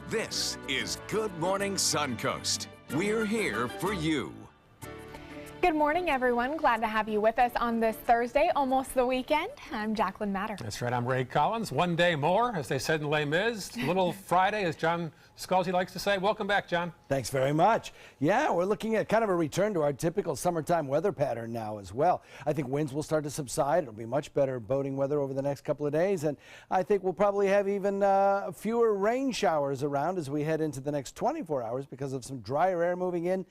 This is Good Morning Suncoast. We're here for you. Good morning, everyone. Glad to have you with us on this Thursday, almost the weekend. I'm Jacqueline Matter. That's right. I'm Ray Collins. One day more, as they said in Les Mis. Little Friday, as John Scalzi likes to say. Welcome back, John. Thanks very much. Yeah, we're looking at kind of a return to our typical summertime weather pattern now as well. I think winds will start to subside. It'll be much better boating weather over the next couple of days. And I think we'll probably have even fewer rain showers around as we head into the next 24 hours because of some drier air moving in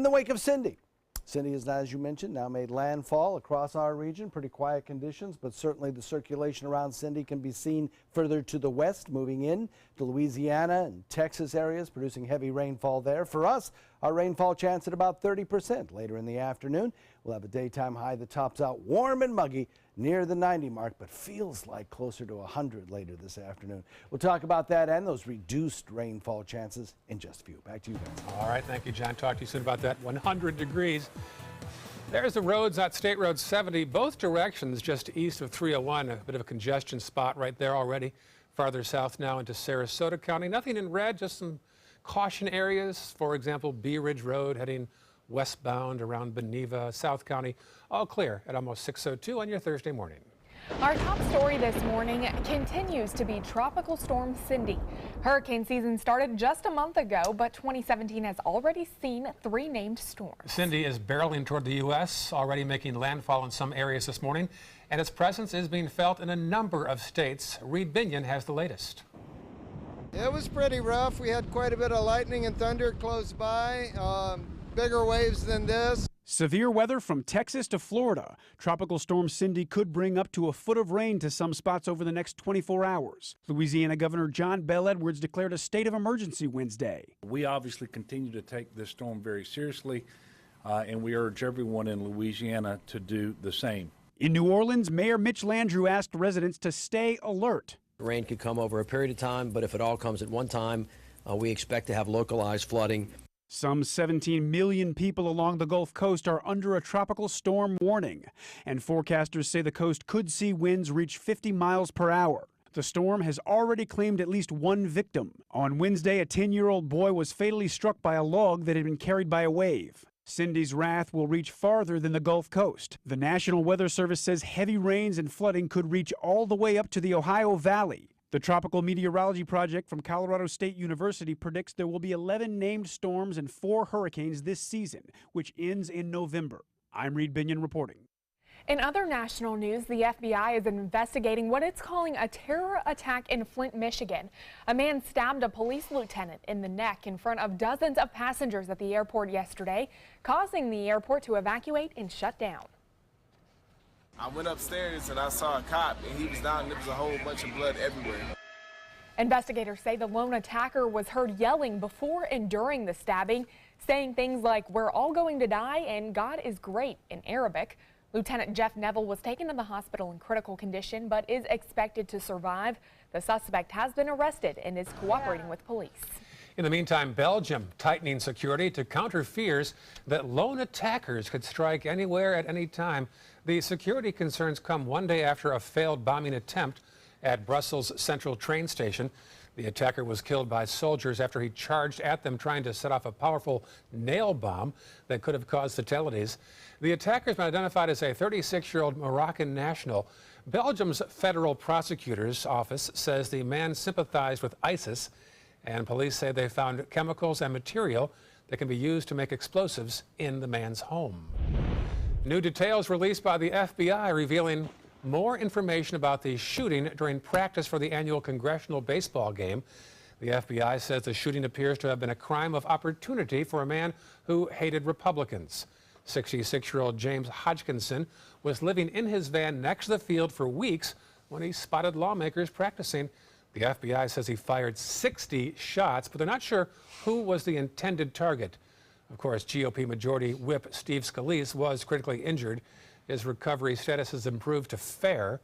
the wake of Cindy. Cindy has, as you mentioned, now made landfall across our region. Pretty quiet conditions, but certainly the circulation around Cindy can be seen further to the west, moving in to Louisiana and Texas areas, producing heavy rainfall there. For us, our rainfall chance at about 30% later in the afternoon. We'll have a daytime high that tops out warm and muggy near the 90 mark, but feels like closer to 100 later this afternoon. We'll talk about that and those reduced rainfall chances in just a few. Back to you guys. All right, thank you, John. Talk to you soon about that. 100 degrees. There's the roads at State Road 70, both directions just east of 301. A bit of a congestion spot right there already. Farther south now into Sarasota County. Nothing in red, just some caution areas. For example, Bee Ridge Road heading westbound around Beneva, South County. All clear at almost 6:02 on your Thursday morning. Our top story this morning continues to be Tropical Storm Cindy. Hurricane season started just a month ago, but 2017 has already seen 3 named storms. Cindy is barreling toward the U.S., already making landfall in some areas this morning, and its presence is being felt in a number of states. Reed Binion has the latest. It was pretty rough. We had quite a bit of lightning and thunder close by, bigger waves than this. Severe weather from Texas to Florida. Tropical Storm Cindy could bring up to a foot of rain to some spots over the next 24 hours. Louisiana Governor John Bel Edwards declared a state of emergency Wednesday. We obviously continue to take this storm very seriously, and we urge everyone in Louisiana to do the same. In New Orleans, Mayor Mitch Landrieu asked residents to stay alert. Rain could come over a period of time, but if it all comes at one time, we expect to have localized flooding. Some 17 million people along the Gulf Coast are under a tropical storm warning, and forecasters say the coast could see winds reach 50 miles per hour. The storm has already claimed at least 1 victim. On Wednesday, a 10-year-old boy was fatally struck by a log that had been carried by a wave. Cindy's wrath will reach farther than the Gulf Coast. The National Weather Service says heavy rains and flooding could reach all the way up to the Ohio Valley. The Tropical Meteorology Project from Colorado State University predicts there will be 11 named storms and 4 hurricanes this season, which ends in November. I'm Reed Binion reporting. In other national news, the FBI is investigating what it's calling a terror attack in Flint, Michigan. A man stabbed a police lieutenant in the neck in front of dozens of passengers at the airport yesterday, causing the airport to evacuate and shut down. I went upstairs and I saw a cop and he was down and there was a whole bunch of blood everywhere. Investigators say the lone attacker was heard yelling before and during the stabbing, saying things like, "We're all going to die and God is great" in Arabic. Lieutenant Jeff Neville was taken to the hospital in critical condition but is expected to survive. The suspect has been arrested and is cooperating with police. In the meantime, Belgium tightening security to counter fears that lone attackers could strike anywhere at any time. The security concerns come one day after a failed bombing attempt at Brussels Central train station. The attacker was killed by soldiers after he charged at them trying to set off a powerful nail bomb that could have caused fatalities. The attacker has been identified as a 36-year-old Moroccan national. Belgium's federal prosecutor's office says the man sympathized with ISIS, and police say they found chemicals and material that can be used to make explosives in the man's home. New details released by the FBI revealing more information about the shooting during practice for the annual congressional baseball game. The FBI says the shooting appears to have been a crime of opportunity for a man who hated Republicans. 66-year-old James Hodgkinson was living in his van next to the field for weeks when he spotted lawmakers practicing. The FBI says he fired 60 shots, but they're not sure who was the intended target. Of course, GOP Majority Whip Steve Scalise was critically injured. His recovery status has improved to fair.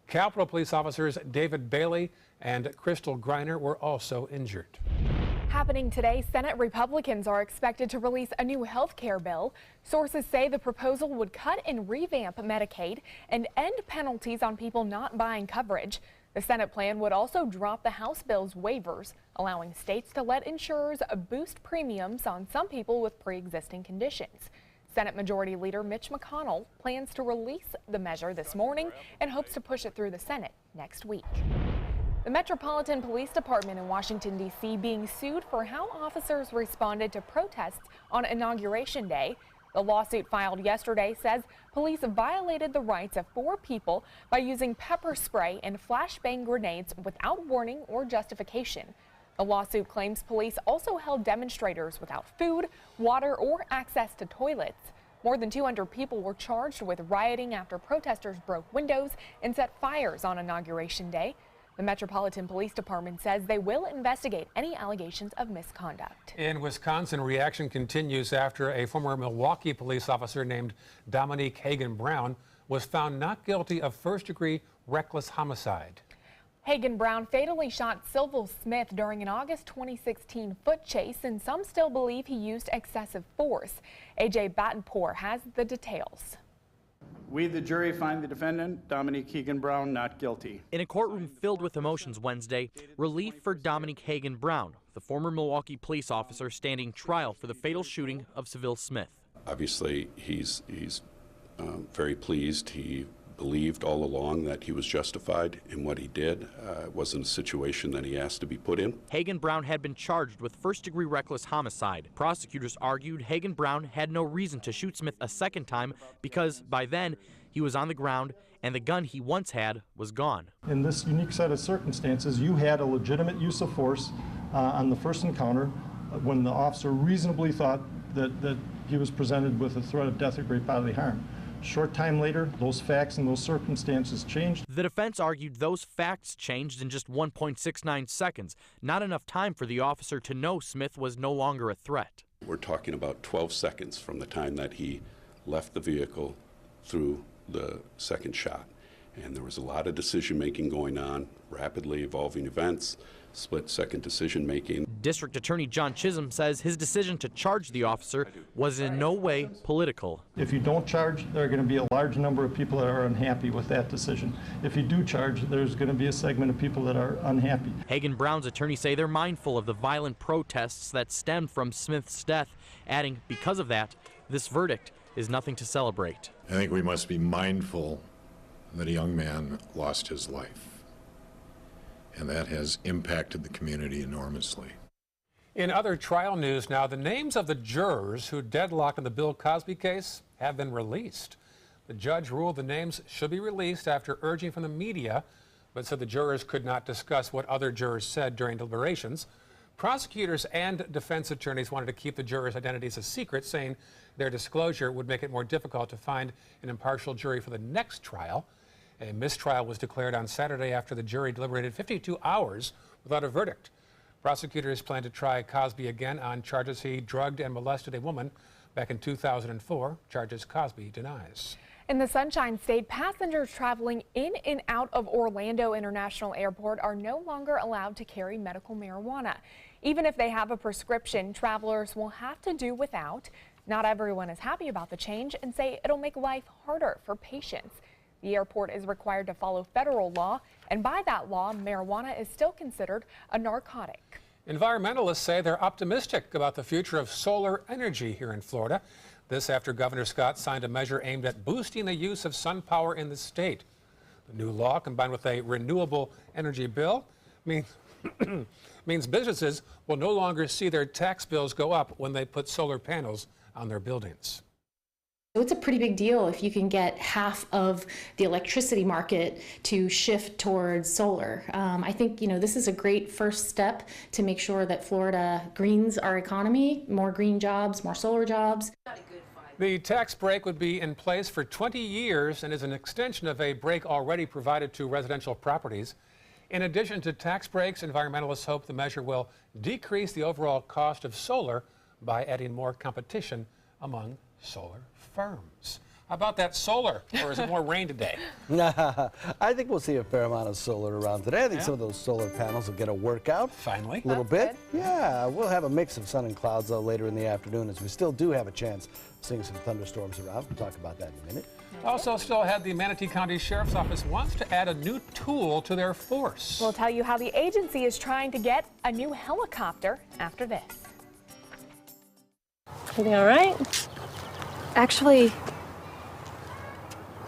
Capitol Police officers David Bailey and Crystal Griner were also injured. Happening today, Senate Republicans are expected to release a new health care bill. Sources say the proposal would cut and revamp Medicaid and end penalties on people not buying coverage. The Senate plan would also drop the House bill's waivers, allowing states to let insurers boost premiums on some people with pre-existing conditions. Senate Majority Leader Mitch McConnell plans to release the measure this morning and hopes to push it through the Senate next week. The Metropolitan Police Department in Washington, D.C. being sued for how officers responded to protests on Inauguration Day. The lawsuit filed yesterday says police violated the rights of 4 people by using pepper spray and flashbang grenades without warning or justification. The lawsuit claims police also held demonstrators without food, water, or access to toilets. More than 200 people were charged with rioting after protesters broke windows and set fires on Inauguration Day. The Metropolitan Police Department says they will investigate any allegations of misconduct. In Wisconsin, reaction continues after a former Milwaukee police officer named Dominique Hagan Brown was found not guilty of first-degree reckless homicide. Hagan Brown fatally shot Sylville Smith during an August 2016 foot chase, and some still believe he used excessive force. A.J. Battenpour has the details. We, the jury, find the defendant, Dominique Hagan Brown, not guilty. In a courtroom filled with emotions Wednesday, relief for Dominique Hagan Brown, the former Milwaukee police officer standing trial for the fatal shooting of Sylville Smith. Obviously, he's very pleased. He believed all along that he was justified in what he did. It wasn't a situation that he asked to be put in. Hagan Brown had been charged with first-degree reckless homicide. Prosecutors argued Hagan Brown had no reason to shoot Smith a second time because by then he was on the ground and the gun he once had was gone. In this unique set of circumstances, you had a legitimate use of force on the first encounter when the officer reasonably thought that he was presented with a threat of death or great bodily harm. Short time later, those facts and those circumstances changed. The defense argued those facts changed in just 1.69 seconds, not enough time for the officer to know Smith was no longer a threat. We're talking about 12 seconds from the time that he left the vehicle through the second shot. And there was a lot of decision-making going on, rapidly evolving events, split-second decision-making. District Attorney John Chisholm says his decision to charge the officer was in no way political. If you don't charge, there are going to be a large number of people that are unhappy with that decision. If you do charge, there's going to be a segment of people that are unhappy. Hagan Brown's attorneys say they're mindful of the violent protests that stemmed from Smith's death, adding, because of that, this verdict is nothing to celebrate. I think we must be mindful that a young man lost his life. And that has impacted the community enormously. In other trial news now, the names of the jurors who deadlocked in the Bill Cosby case have been released. The judge ruled the names should be released after urging from the media, but said the jurors could not discuss what other jurors said during deliberations. Prosecutors and defense attorneys wanted to keep the jurors' identities a secret, saying their disclosure would make it more difficult to find an impartial jury for the next trial. A mistrial was declared on Saturday after the jury deliberated 52 hours without a verdict. Prosecutors plan to try Cosby again on charges he drugged and molested a woman back in 2004, charges Cosby denies. In the Sunshine State, passengers traveling in and out of Orlando International Airport are no longer allowed to carry medical marijuana. Even if they have a prescription, travelers will have to do without. Not everyone is happy about the change and say it'll make life harder for patients. The airport is required to follow federal law, and by that law, marijuana is still considered a narcotic. Environmentalists say they're optimistic about the future of solar energy here in Florida. This after Governor Scott signed a measure aimed at boosting the use of sun power in the state. The new law, combined with a renewable energy bill, means businesses will no longer see their tax bills go up when they put solar panels on their buildings. So it's a pretty big deal if you can get half of the electricity market to shift towards solar. I think, this is a great first step to make sure that Florida greens our economy, more green jobs, more solar jobs. The tax break would be in place for 20 years and is an extension of a break already provided to residential properties. In addition to tax breaks, environmentalists hope the measure will decrease the overall cost of solar by adding more competition among solar firms. How about that solar, or is it more rain today? I think we'll see a fair amount of solar around today. I think some of those solar panels will get a workout. Finally. A little bit. Good. Yeah, we'll have a mix of sun and clouds, though, later in the afternoon, as we still do have a chance of seeing some thunderstorms around. We'll talk about that in a minute. Also, still ahead, the Manatee County Sheriff's Office wants to add a new tool to their force. We'll tell you how the agency is trying to get a new helicopter after this. Feeling all right? Actually,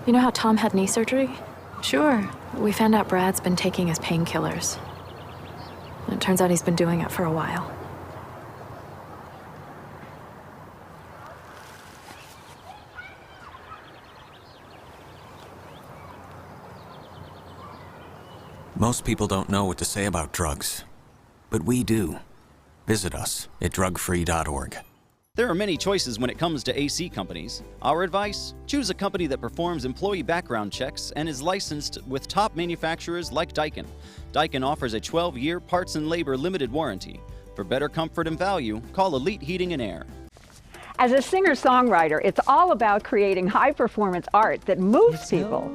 you know how Tom had knee surgery? Sure. We found out Brad's been taking his painkillers. And it turns out he's been doing it for a while. Most people don't know what to say about drugs, but we do. Visit us at drugfree.org. There are many choices when it comes to AC companies. Our advice? Choose a company that performs employee background checks and is licensed with top manufacturers like Daikin. Daikin offers a 12-year parts and labor limited warranty. For better comfort and value, call Elite Heating and Air. As a singer-songwriter, it's all about creating high-performance art that moves people.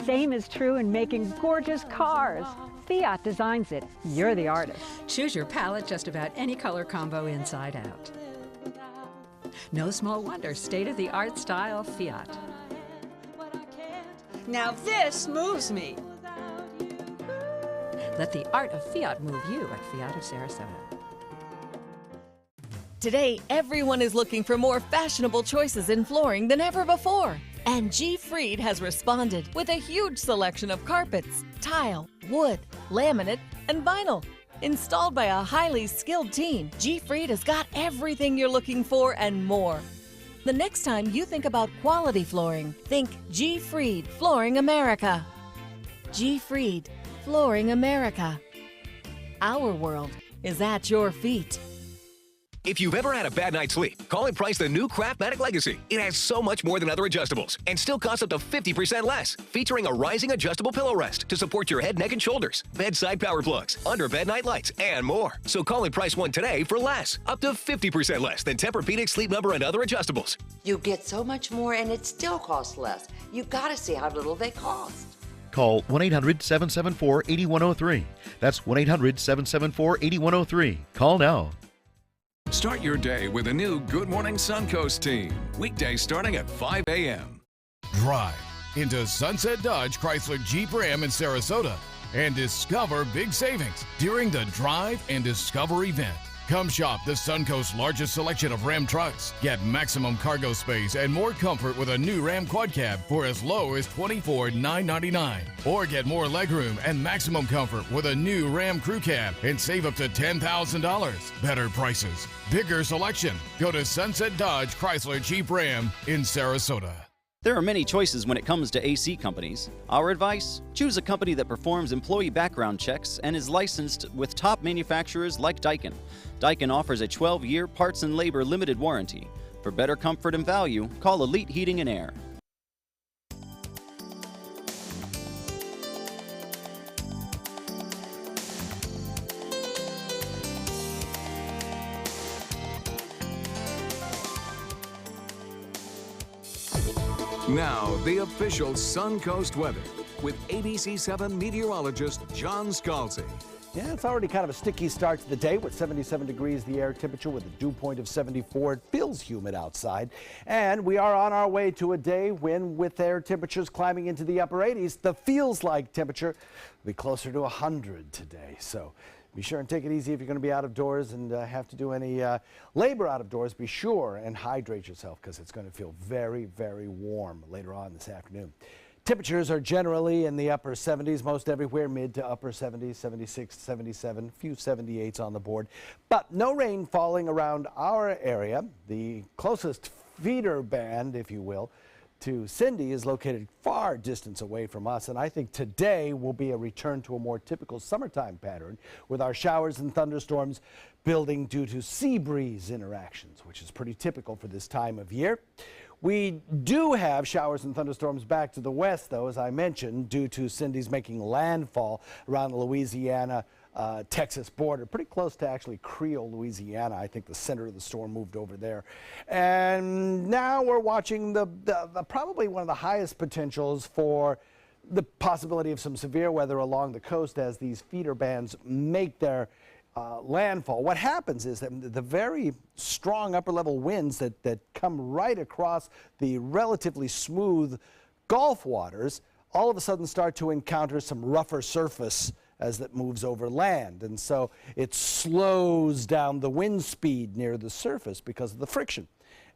Same is true in making gorgeous cars. Fiat designs it. You're the artist. Choose your palette just about any color combo inside out. No small wonder, state-of-the-art style Fiat. Now this moves me. Let the art of Fiat move you at Fiat of Sarasota. Today, everyone is looking for more fashionable choices in flooring than ever before. And G. Fried has responded with a huge selection of carpets, tile, wood, laminate, and vinyl. Installed by a highly skilled team, G. Fried has got everything you're looking for and more. The next time you think about quality flooring, think G. Fried Flooring America. G. Fried Flooring America. Our world is at your feet. If you've ever had a bad night's sleep, call and price the new Craftmatic Legacy. It has so much more than other adjustables and still costs up to 50% less. Featuring a rising adjustable pillow rest to support your head, neck, and shoulders, bedside power plugs, under bed night lights, and more. So call and price one today for less, up to 50% less than Tempur-Pedic, Sleep Number, and other adjustables. You get so much more and it still costs less. You've got to see how little they cost. Call 1-800-774-8103. That's 1-800-774-8103. Call now. Start your day with a new Good Morning Suncoast team. Weekdays starting at 5 a.m. Drive into Sunset Dodge Chrysler Jeep Ram in Sarasota and discover big savings during the Drive and Discover event. Come shop the Suncoast's largest selection of Ram trucks. Get maximum cargo space and more comfort with a new Ram Quad Cab for as low as $24,999. Or get more legroom and maximum comfort with a new Ram Crew Cab and save up to $10,000. Better prices, bigger selection. Go to Sunset Dodge Chrysler Jeep Ram in Sarasota. There are many choices when it comes to AC companies. Our advice? Choose a company that performs employee background checks and is licensed with top manufacturers like Daikin. Daikin offers a 12-year parts and labor limited warranty. For better comfort and value, call Elite Heating and Air. Now, the official Suncoast weather with ABC7 meteorologist John Scalzi. Yeah, it's already kind of a sticky start to the day with 77 degrees the air temperature with a dew point of 74. It feels humid outside. And we are on our way to a day when, with air temperatures climbing into the upper 80s, the feels like temperature will be closer to 100 today. So be sure and take it easy if you're going to be out of doors and have to do any labor out of doors. Be sure and hydrate yourself because it's going to feel very, very warm later on this afternoon. Temperatures are generally in the upper 70s, most everywhere, mid to upper 70s, 76, 77, few 78s on the board. But no rain falling around our area. The closest feeder band, if you will, to Cindy is located far distance away from us, and I think today will be a return to a more typical summertime pattern with our showers and thunderstorms building due to sea breeze interactions, which is pretty typical for this time of year. We do have showers and thunderstorms back to the west, though, as I mentioned, due to Cindy's making landfall around the Louisiana Texas border, pretty close to actually Creole, Louisiana. I think the center of the storm moved over there. And now we're watching the probably one of the highest potentials for the possibility of some severe weather along the coast as these feeder bands make their landfall. What happens is that the very strong upper level winds that come right across the relatively smooth Gulf waters all of a sudden start to encounter some rougher surface as it moves over land, and so it slows down the wind speed near the surface because of the friction.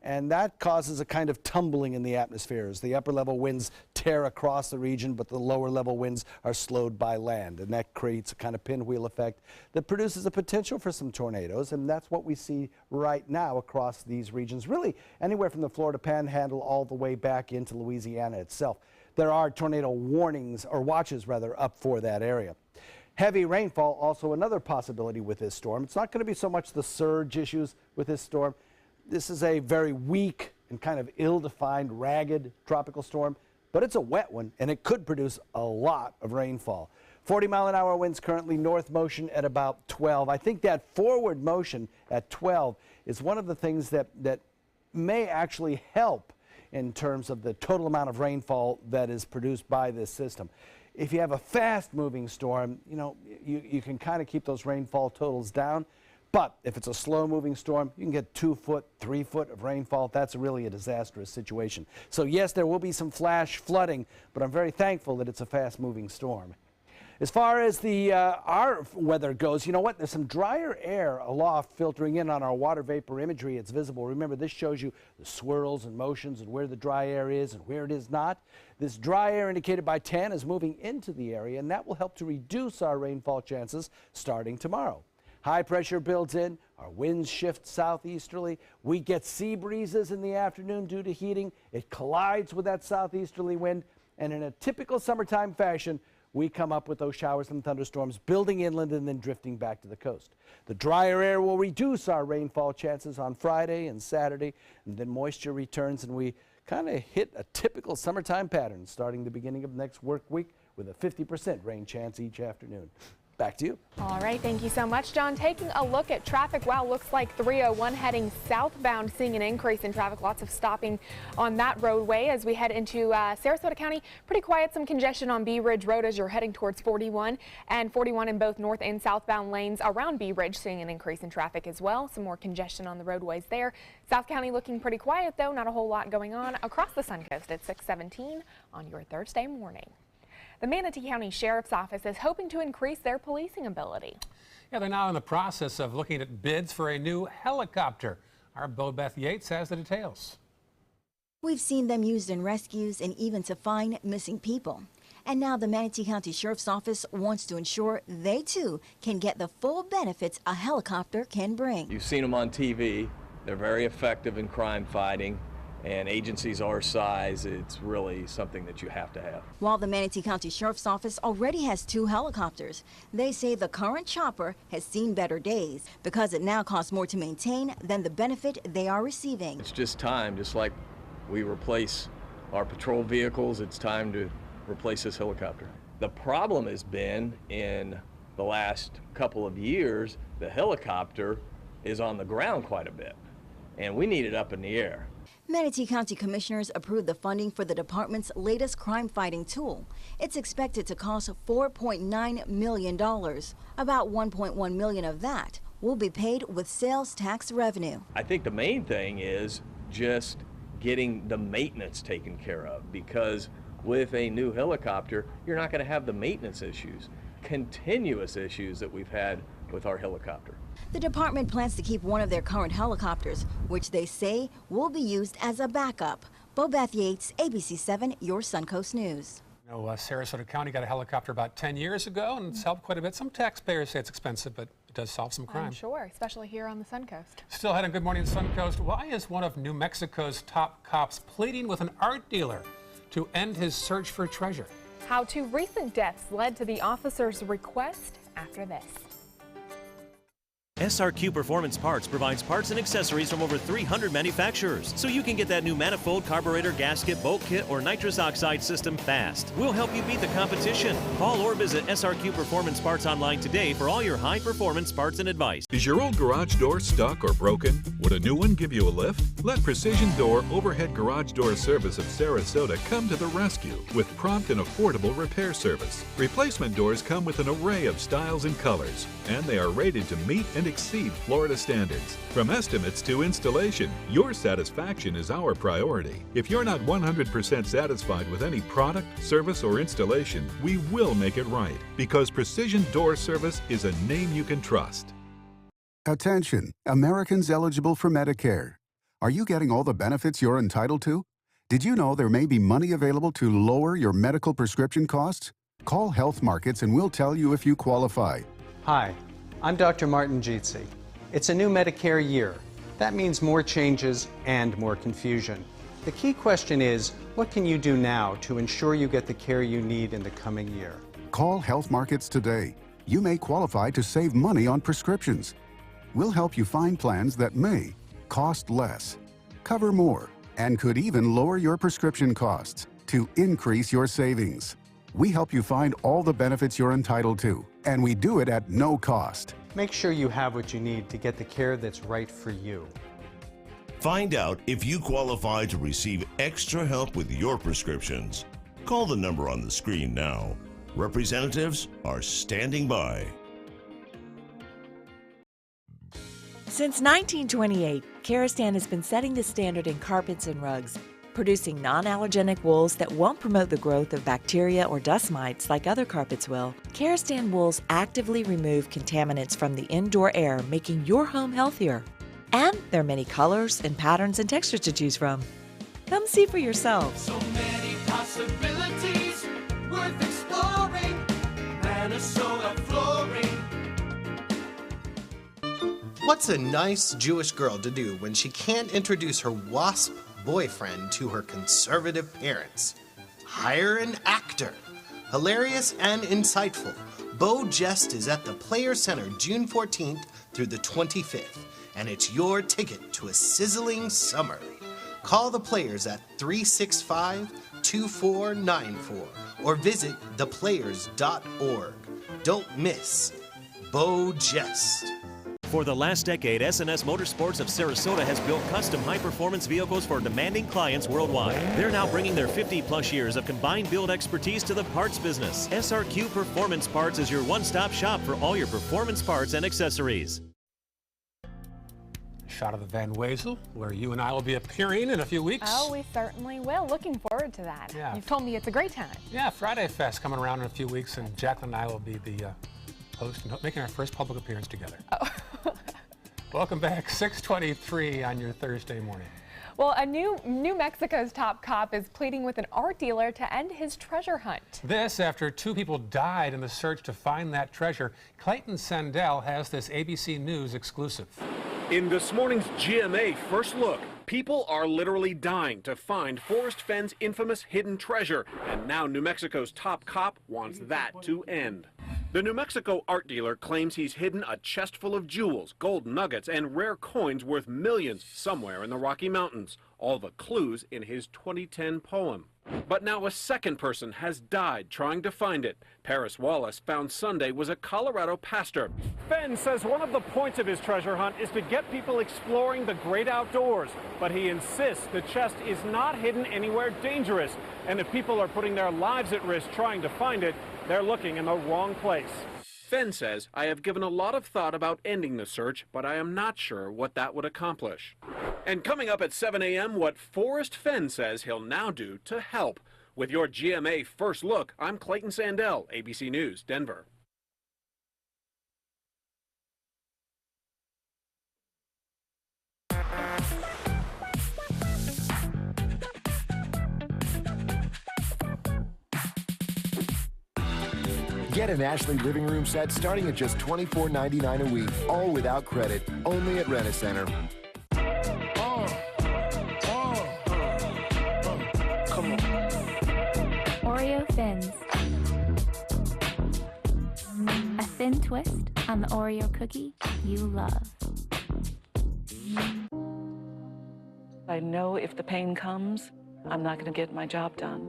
And that causes a kind of tumbling in the atmosphere as the upper level winds tear across the region, but the lower level winds are slowed by land. And that creates a kind of pinwheel effect that produces a potential for some tornadoes. And that's what we see right now across these regions, really anywhere from the Florida Panhandle all the way back into Louisiana itself. There are tornado warnings, or watches rather, up for that area. Heavy rainfall, also another possibility with this storm. It's not going to be so much the surge issues with this storm. This is a very weak and kind of ill-defined, ragged tropical storm, but it's a wet one, and it could produce a lot of rainfall. 40-mile-an-hour winds currently, north motion at about 12. I think that forward motion at 12 is one of the things that may actually help in terms of the total amount of rainfall that is produced by this system. If you have a fast-moving storm, you know, you can kind of keep those rainfall totals down. But if it's a slow-moving storm, you can get 2 foot, 3 foot of rainfall. That's really a disastrous situation. So yes, there will be some flash flooding, but I'm very thankful that it's a fast-moving storm. As far as the our weather goes, you know what? There's some drier air aloft filtering in on our water vapor imagery. It's visible. Remember, this shows you the swirls and motions and where the dry air is and where it is not. This dry air indicated by tan is moving into the area, and that will help to reduce our rainfall chances starting tomorrow. High pressure builds in, our winds shift southeasterly. We get sea breezes in the afternoon due to heating. It collides with that southeasterly wind, and in a typical summertime fashion, we come up with those showers and thunderstorms building inland and then drifting back to the coast. The drier air will reduce our rainfall chances on Friday and Saturday, and then moisture returns and we kind of hit a typical summertime pattern starting the beginning of next work week with a 50% rain chance each afternoon. Back to you. All right, thank you so much, John. Taking a look at traffic, wow, looks like 301 heading southbound, seeing an increase in traffic. Lots of stopping on that roadway as we head into Sarasota County. Pretty quiet, some congestion on Bee Ridge Road as you're heading towards 41 and 41 in both north and southbound lanes around Bee Ridge, seeing an increase in traffic as well. Some more congestion on the roadways there. South County looking pretty quiet, though. Not a whole lot going on across the Suncoast at 6:17 on your Thursday morning. The Manatee County Sheriff's Office is hoping to increase their policing ability. Yeah, they're now in the process of looking at bids for a new helicopter. Our Beth Yates has the details. We've seen them used in rescues and even to find missing people. And now the Manatee County Sheriff's Office wants to ensure they too can get the full benefits a helicopter can bring. You've seen them on TV. They're very effective in crime fighting. And agencies our size, it's really something that you have to have. While the Manatee County Sheriff's Office already has 2 helicopters, they say the current chopper has seen better days because it now costs more to maintain than the benefit they are receiving. It's just time, just like we replace our patrol vehicles, it's time to replace this helicopter. The problem has been in the last couple of years, the helicopter is on the ground quite a bit, and we need it up in the air. Manatee County Commissioners approved the funding for the department's latest crime-fighting tool. It's expected to cost $4.9 million. About $1.1 million of that will be paid with sales tax revenue. I think the main thing is just getting the maintenance taken care of, because with a new helicopter, you're not going to have the maintenance issues, continuous issues that we've had with our helicopter. The department plans to keep one of their current helicopters, which they say will be used as a backup. Beth Yates, ABC 7, your Suncoast News. You know, Sarasota County got a helicopter about 10 years ago, and it's helped quite a bit. Some taxpayers say it's expensive, but it does solve some crime. I'm sure, especially here on the Suncoast. Still heading Good Morning Suncoast. Why is one of New Mexico's top cops pleading with an art dealer to end his search for treasure? How 2 recent deaths led to the officer's request after this. SRQ Performance Parts provides parts and accessories from over 300 manufacturers, so you can get that new manifold, carburetor, gasket, bolt kit, or nitrous oxide system fast. We'll help you beat the competition. Call or visit SRQ Performance Parts online today for all your high-performance parts and advice. Is your old garage door stuck or broken? Would a new one give you a lift? Let Precision Door Overhead Garage Door Service of Sarasota come to the rescue with prompt and affordable repair service. Replacement doors come with an array of styles and colors, and they are rated to meet and exceed Florida standards. From estimates to installation, your satisfaction is our priority. If you're not 100% satisfied with any product, service, or installation, we will make it right, because Precision Door Service is a name you can trust. Attention, Americans eligible for Medicare. Are you getting all the benefits you're entitled to? Did you know there may be money available to lower your medical prescription costs? Call Health Markets and we'll tell you if you qualify. Hi, I'm Dr. Martin Jeetsi. It's a new Medicare year. That means more changes and more confusion. The key question is, what can you do now to ensure you get the care you need in the coming year? Call Health Markets today. You may qualify to save money on prescriptions. We'll help you find plans that may cost less, cover more, and could even lower your prescription costs to increase your savings. We help you find all the benefits you're entitled to, and we do it at no cost. Make sure you have what you need to get the care that's right for you. Find out if you qualify to receive extra help with your prescriptions. Call the number on the screen now. Representatives are standing by. Since 1928, Karastan has been setting the standard in carpets and rugs, producing non-allergenic wools that won't promote the growth of bacteria or dust mites like other carpets will. Karastan wools actively remove contaminants from the indoor air, making your home healthier. And there are many colors and patterns and textures to choose from. Come see for yourself. So many possibilities worth exploring. Minnesota Flooring. What's a nice Jewish girl to do when she can't introduce her WASP boyfriend to her conservative parents? Hire an actor. Hilarious and insightful, Bo Jest is at the Players Center June 14th through the 25th, and it's your ticket to a sizzling summer. Call the Players at 365-2494 or visit theplayers.org. Don't miss Bo Jest. For the last decade, S&S Motorsports of Sarasota has built custom high-performance vehicles for demanding clients worldwide. They're now bringing their 50-plus years of combined build expertise to the parts business. SRQ Performance Parts is your one-stop shop for all your performance parts and accessories. Shot of the Van Wezel, where you and I will be appearing in a few weeks. Oh, we certainly will. Looking forward to that. Yeah. You've told me it's a great time. Yeah, Friday Fest coming around in a few weeks, and Jacqueline and I will be the host and making our first public appearance together. Oh. Welcome back, 6:23 on your Thursday morning. Well, New Mexico's top cop is pleading with an art dealer to end his treasure hunt. This after 2 people died in the search to find that treasure. Clayton Sandell has this ABC News exclusive. In this morning's GMA First Look, people are literally dying to find Forrest Fenn's infamous hidden treasure, and now New Mexico's top cop wants that to end. The New Mexico art dealer claims he's hidden a chest full of jewels, gold nuggets, and rare coins worth millions somewhere in the Rocky Mountains. All the clues in his 2010 poem. But now a second person has died trying to find it. Paris Wallace found Sunday was a Colorado pastor. Fenn says one of the points of his treasure hunt is to get people exploring the great outdoors. But he insists the chest is not hidden anywhere dangerous. And if people are putting their lives at risk trying to find it, they're looking in the wrong place. Fenn says, I have given a lot of thought about ending the search, but I am not sure what that would accomplish. And coming up at 7 a.m., what Forrest Fenn says he'll now do to help. With your GMA First Look, I'm Clayton Sandell, ABC News, Denver. Get an Ashley living room set starting at just $24.99 a week, all without credit, only at Rent-A-Center. Come on. Oreo Thins. A thin twist on the Oreo cookie you love. I know if the pain comes, I'm not going to get my job done.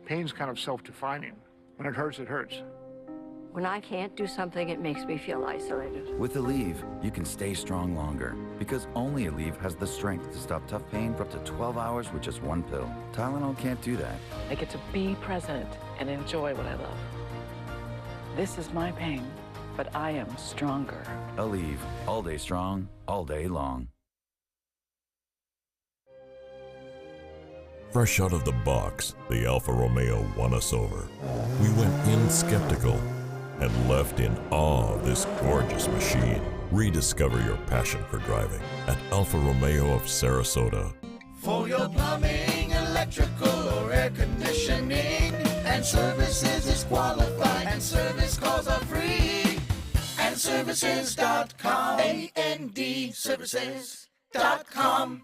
Pain's kind of self-defining. When it hurts, it hurts. When I can't do something, it makes me feel isolated. With Aleve, you can stay strong longer because only Aleve has the strength to stop tough pain for up to 12 hours with just one pill. Tylenol can't do that. I get to be present and enjoy what I love. This is my pain, but I am stronger. Aleve, all day strong, all day long. Fresh out of the box, the Alfa Romeo won us over. We went in skeptical and left in awe of this gorgeous machine. Rediscover your passion for driving at Alfa Romeo of Sarasota. For your plumbing, electrical, or air conditioning, and services is qualified, and service calls are free. And services.com, A-N-D, services.com.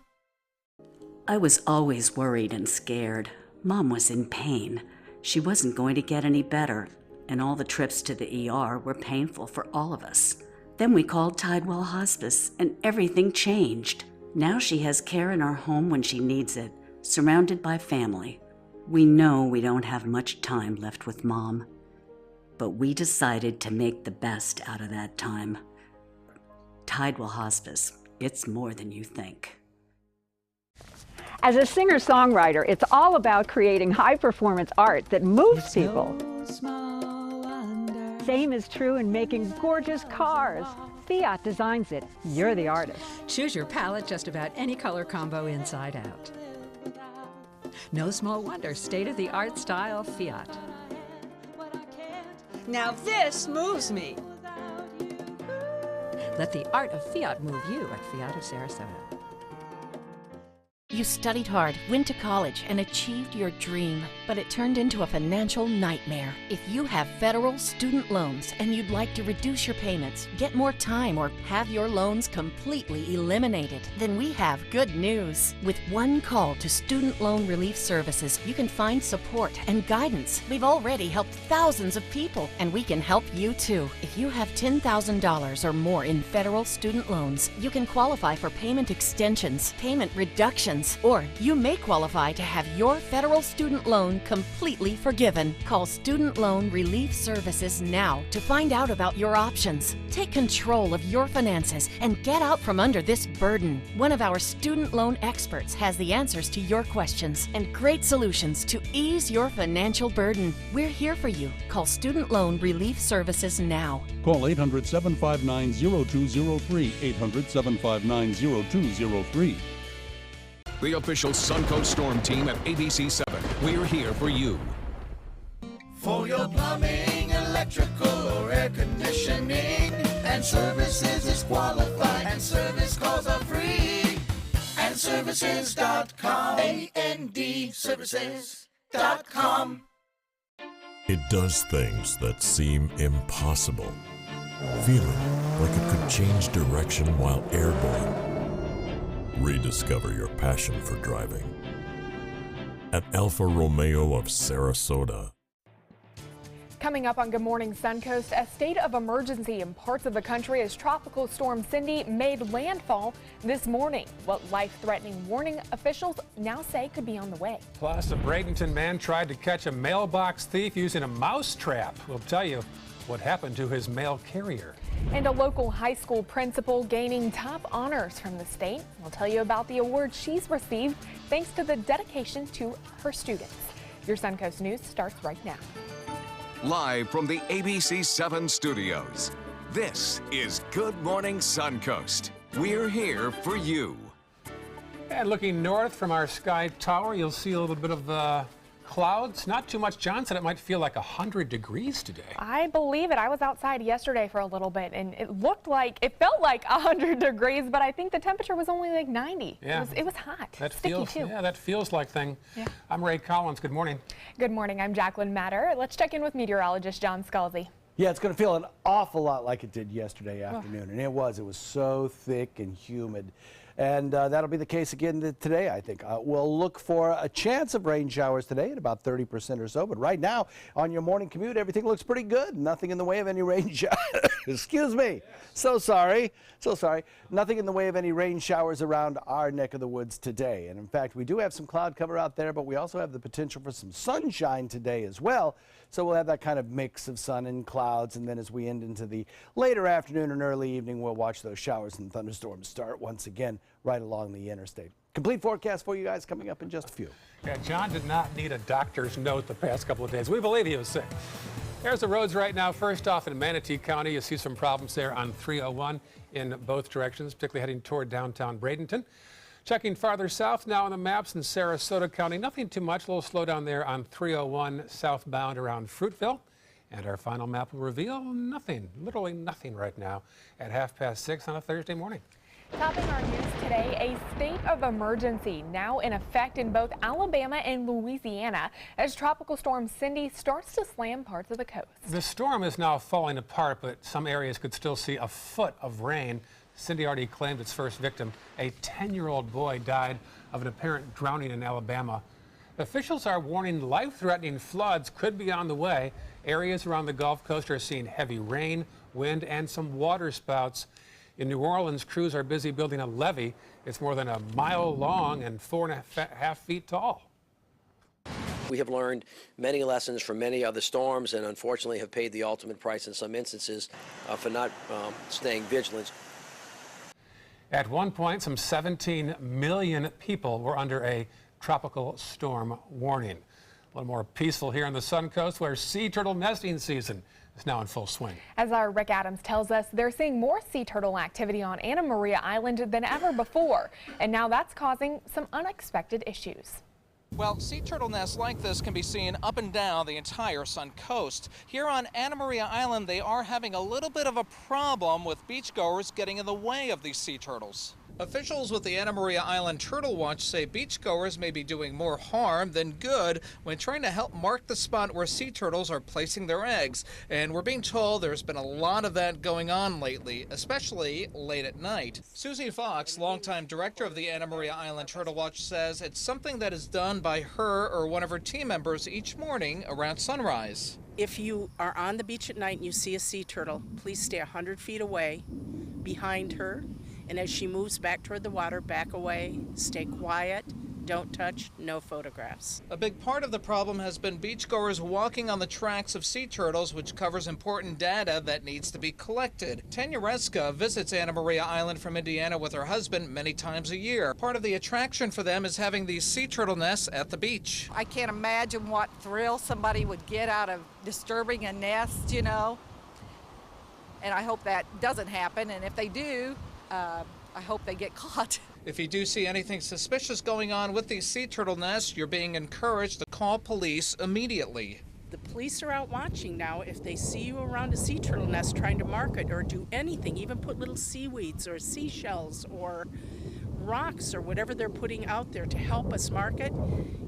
I was always worried and scared. Mom was in pain. She wasn't going to get any better, and all the trips to the ER were painful for all of us. Then we called Tidewell Hospice, and everything changed. Now she has care in our home when she needs it, surrounded by family. We know we don't have much time left with Mom, but we decided to make the best out of that time. Tidewell Hospice, it's more than you think. As a singer-songwriter, it's all about creating high-performance art that moves people. Same is true in making gorgeous cars. Fiat designs it. You're the artist. Choose your palette just about any color combo inside out. No small wonder, state-of-the-art style Fiat. Now this moves me. Let the art of Fiat move you at Fiat of Sarasota. You studied hard, went to college, and achieved your dream, but it turned into a financial nightmare. If you have federal student loans and you'd like to reduce your payments, get more time, or have your loans completely eliminated, then we have good news. With one call to Student Loan Relief Services, you can find support and guidance. We've already helped thousands of people, and we can help you too. If you have $10,000 or more in federal student loans, you can qualify for payment extensions, payment reductions, or you may qualify to have your federal student loan completely forgiven. Call Student Loan Relief Services now to find out about your options. Take control of your finances and get out from under this burden. One of our student loan experts has the answers to your questions and great solutions to ease your financial burden. We're here for you. Call Student Loan Relief Services now. Call 800-759-0203, 800-759-0203. The official Suncoast Storm team at ABC7. We're here for you. For your plumbing, electrical, or air conditioning, and services is qualified, and service calls are free. And services.com, A-N-D, services.com. It does things that seem impossible. Feeling like it could change direction while airborne. Rediscover your passion for driving at Alfa Romeo of Sarasota. Coming up on Good Morning Suncoast, a state of emergency in parts of the country as Tropical Storm Cindy made landfall this morning. What life-threatening warning officials now say could be on the way. Plus, a Bradenton man tried to catch a mailbox thief using a mouse trap. We'll tell you what happened to his mail carrier. And a local high school principal gaining top honors from the state. We'll tell you about the award she's received thanks to the dedication to her students. Your Suncoast News starts right now. Live from the ABC7 studios, this is Good Morning Suncoast. We're here for you. And looking north from our sky tower, you'll see a little bit of clouds. Not too much. John said it might feel like 100 degrees today. I believe it. I was outside yesterday for a little bit, and it felt like 100 degrees, but I think the temperature was only like 90. Yeah. It was hot. That sticky feels, too. yeah, that feels like thing. Yeah. I'm Ray Collins. Good morning. Good morning. I'm Jacqueline Matter. Let's check in with meteorologist John Scalzi. Yeah, it's going to feel an awful lot like it did yesterday afternoon, and it was so thick and humid. And that'll be the case again today, I think. We'll look for a chance of rain showers today at about 30% or so. But right now, on your morning commute, everything looks pretty good. Nothing in the way of any rain showers. Excuse me. So sorry. Nothing in the way of any rain showers around our neck of the woods today. And in fact, we do have some cloud cover out there, but we also have the potential for some sunshine today as well. So we'll have that kind of mix of sun and clouds. And then as we end into the later afternoon and early evening, we'll watch those showers and thunderstorms start once again right along the interstate. Complete forecast for you guys coming up in just a few. Yeah, John did not need a doctor's note the past couple of days. We believe he was sick. There's the roads right now. First off, in Manatee County, you see some problems there on 301 in both directions, particularly heading toward downtown Bradenton. Checking farther south now on the maps in Sarasota County. Nothing too much. A little slowdown there on 301 southbound around Fruitville. And our final map will reveal nothing, literally nothing right now at 6:30 on a Thursday morning. Topping our news today, a state of emergency now in effect in both Alabama and Louisiana as Tropical Storm Cindy starts to slam parts of the coast. The storm is now falling apart, but some areas could still see a foot of rain. Cindy already claimed its first victim. A 10-year-old boy died of an apparent drowning in Alabama. Officials are warning life-threatening floods could be on the way. Areas around the Gulf Coast are seeing heavy rain, wind, and some water spouts. In New Orleans, crews are busy building a levee. It's more than a mile long and 4.5 feet tall. We have learned many lessons from many other storms and unfortunately have paid the ultimate price in some instances for not staying vigilant. At one point, some 17 million people were under a tropical storm warning. A little more peaceful here on the Suncoast, where sea turtle nesting season is now in full swing. As our Rick Adams tells us, they're seeing more sea turtle activity on Anna Maria Island than ever before, and now that's causing some unexpected issues. Well, sea turtle nests like this can be seen up and down the entire Suncoast. Here on Anna Maria Island, they are having a little bit of a problem with beachgoers getting in the way of these sea turtles. Officials with the Anna Maria Island Turtle Watch say beachgoers may be doing more harm than good when trying to help mark the spot where sea turtles are placing their eggs. And we're being told there's been a lot of that going on lately, especially late at night. Susie Fox, longtime director of the Anna Maria Island Turtle Watch, says it's something that is done by her or one of her team members each morning around sunrise. If you are on the beach at night and you see a sea turtle, please stay 100 feet away behind her. And as she moves back toward the water, back away, stay quiet, don't touch, no photographs. A big part of the problem has been beachgoers walking on the tracks of sea turtles, which covers important data that needs to be collected. Tanya Reska visits Anna Maria Island from Indiana with her husband many times a year. Part of the attraction for them is having these sea turtle nests at the beach. I can't imagine what thrill somebody would get out of disturbing a nest, you know. And I hope that doesn't happen, and if they do, I hope they get caught. If you do see anything suspicious going on with these sea turtle nests, you're being encouraged to call police immediately. The police are out watching now. If they see you around a sea turtle nest trying to mark it or do anything, even put little seaweeds or seashells or rocks or whatever they're putting out there to help us mark it,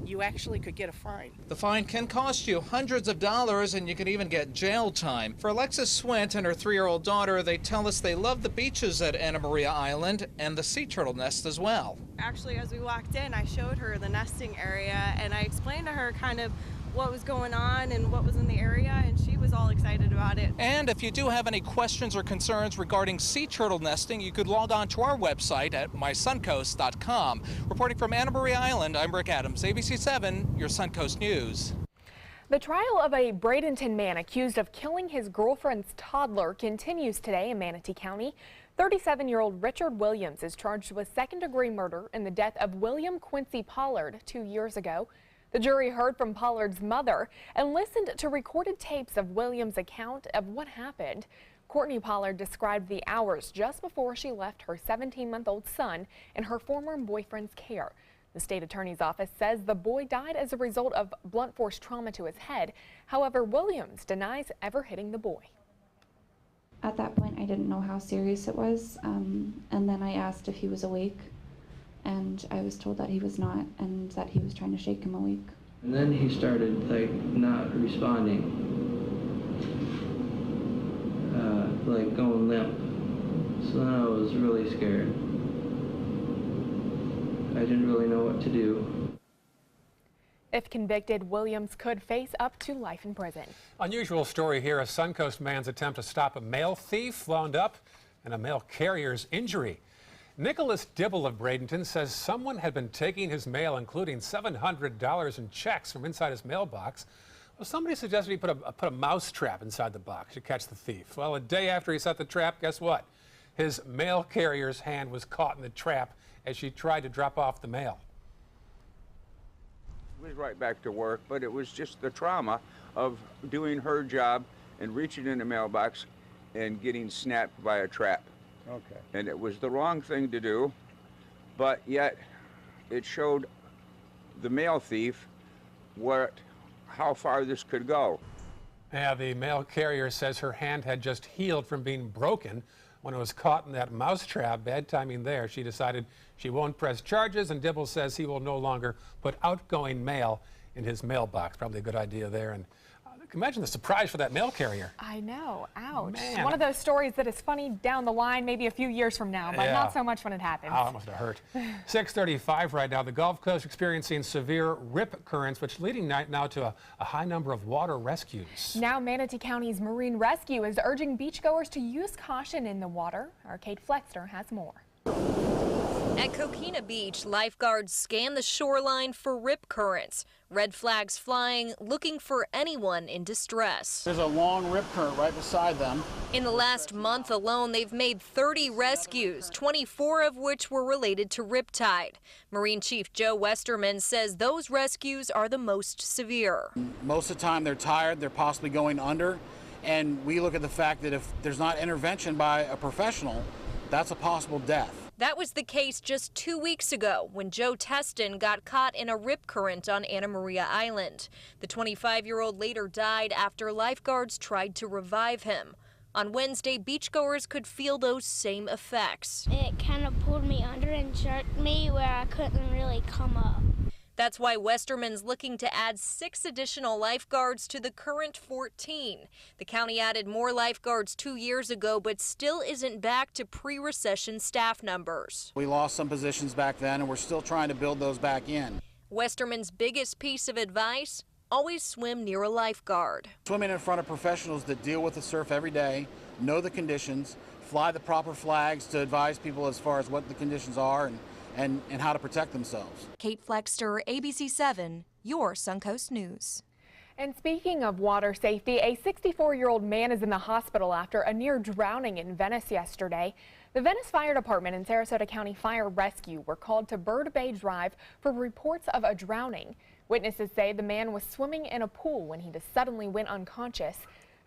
you actually could get a fine. The fine can cost you hundreds of dollars and you can even get jail time. For Alexis Swint and her 3-year-old daughter, they tell us they love the beaches at Anna Maria Island and the sea turtle nest as well. Actually, as we walked in, I showed her the nesting area and I explained to her kind of what was going on and what was in the area, and she was all excited about it. And if you do have any questions or concerns regarding sea turtle nesting, you could log on to our website at mysuncoast.com. Reporting from Anna Maria Island, I'm Rick Adams, ABC 7, your Suncoast News. The trial of a Bradenton man accused of killing his girlfriend's toddler continues today in Manatee County. 37-year-old Richard Williams is charged with second-degree murder in the death of William Quincy Pollard 2 years ago. The jury heard from Pollard's mother and listened to recorded tapes of Williams' account of what happened. Courtney Pollard described the hours just before she left her 17-month-old son in her former boyfriend's care. The state attorney's office says the boy died as a result of blunt force trauma to his head. However, Williams denies ever hitting the boy. At that point, I didn't know how serious it was, and then I asked if he was awake. And I was told that he was not, and that he was trying to shake him awake. And then he started like not responding, like going limp. So then I was really scared. I didn't really know what to do. If convicted, Williams could face up to life in prison. Unusual story here. A Suncoast man's attempt to stop a mail thief wound up in a mail carrier's injury. Nicholas Dibble of Bradenton says someone had been taking his mail, including $700 in checks from inside his mailbox. Well, somebody suggested he put a mouse trap inside the box to catch the thief. Well, a day after he set the trap, guess what? His mail carrier's hand was caught in the trap as she tried to drop off the mail. Was right back to work, but it was just the trauma of doing her job and reaching in the mailbox and getting snapped by a trap. Okay. And it was the wrong thing to do, but yet it showed the mail thief how far this could go. Yeah, the mail carrier says her hand had just healed from being broken when it was caught in that mouse trap. Bad timing there. She decided she won't press charges, and Dibble says he will no longer put outgoing mail in his mailbox. Probably a good idea there. And imagine the surprise for that mail carrier. I know. Ouch. Man. One of those stories that is funny down the line, maybe a few years from now, but Yeah. not so much when it happens. Oh, it must have hurt. 6:35 right now. The Gulf Coast experiencing severe rip currents, which leading now to a high number of water rescues. Now Manatee County's Marine Rescue is urging beachgoers to use caution in the water. Our Kate Flexter has more. At Coquina Beach, lifeguards scan the shoreline for rip currents. Red flags flying, looking for anyone in distress. There's a long rip current right beside them. In the last month alone, they've made 30 rescues, 24 of which were related to riptide. Marine Chief Joe Westerman says those rescues are the most severe. Most of the time they're tired, they're possibly going under, and we look at the fact that if there's not intervention by a professional, that's a possible death. That was the case just 2 weeks ago when Joe Teston got caught in a rip current on Anna Maria Island. The 25-year-old later died after lifeguards tried to revive him. On Wednesday, beachgoers could feel those same effects. It kind of pulled me under and jerked me where I couldn't really come up. That's why Westerman's looking to add 6 additional lifeguards to the current 14. The county added more lifeguards 2 years ago, but still isn't back to pre-recession staff numbers. We lost some positions back then, and we're still trying to build those back in. Westerman's biggest piece of advice: always swim near a lifeguard. Swimming in front of professionals that deal with the surf every day, know the conditions, fly the proper flags to advise people as far as what the conditions are and how to protect themselves. Kate Flexter, ABC 7, your Suncoast News. And speaking of water safety, a 64-year-old man is in the hospital after a near drowning in Venice yesterday. The Venice Fire Department and Sarasota County Fire Rescue were called to Bird Bay Drive for reports of a drowning. Witnesses say the man was swimming in a pool when he just suddenly went unconscious.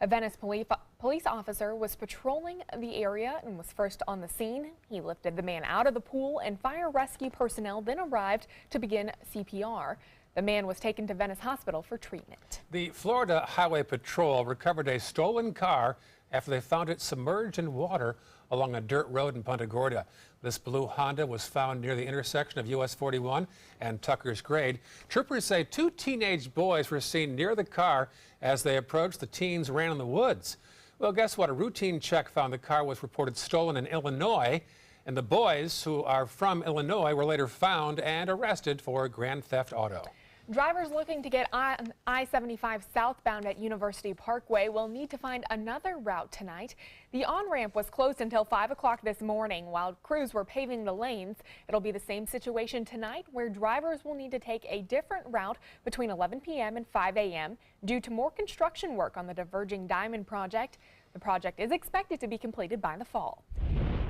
A Venice police officer was patrolling the area and was first on the scene. He lifted the man out of the pool, and fire rescue personnel then arrived to begin CPR. The man was taken to Venice Hospital for treatment. The Florida Highway Patrol recovered a stolen car after they found it submerged in water along a dirt road in Punta Gorda. This blue Honda was found near the intersection of US 41 and Tucker's Grade. Troopers say 2 teenage boys were seen near the car. As they approached, the teens ran in the woods. Well, guess what? A routine check found the car was reported stolen in Illinois, and the boys, who are from Illinois, were later found and arrested for grand theft auto. Drivers looking to get on I-75 southbound at University Parkway will need to find another route tonight. The on-ramp was closed until 5 o'clock this morning while crews were paving the lanes. It'll be the same situation tonight, where drivers will need to take a different route between 11 p.m. and 5 a.m. due to more construction work on the Diverging Diamond project. The project is expected to be completed by the fall.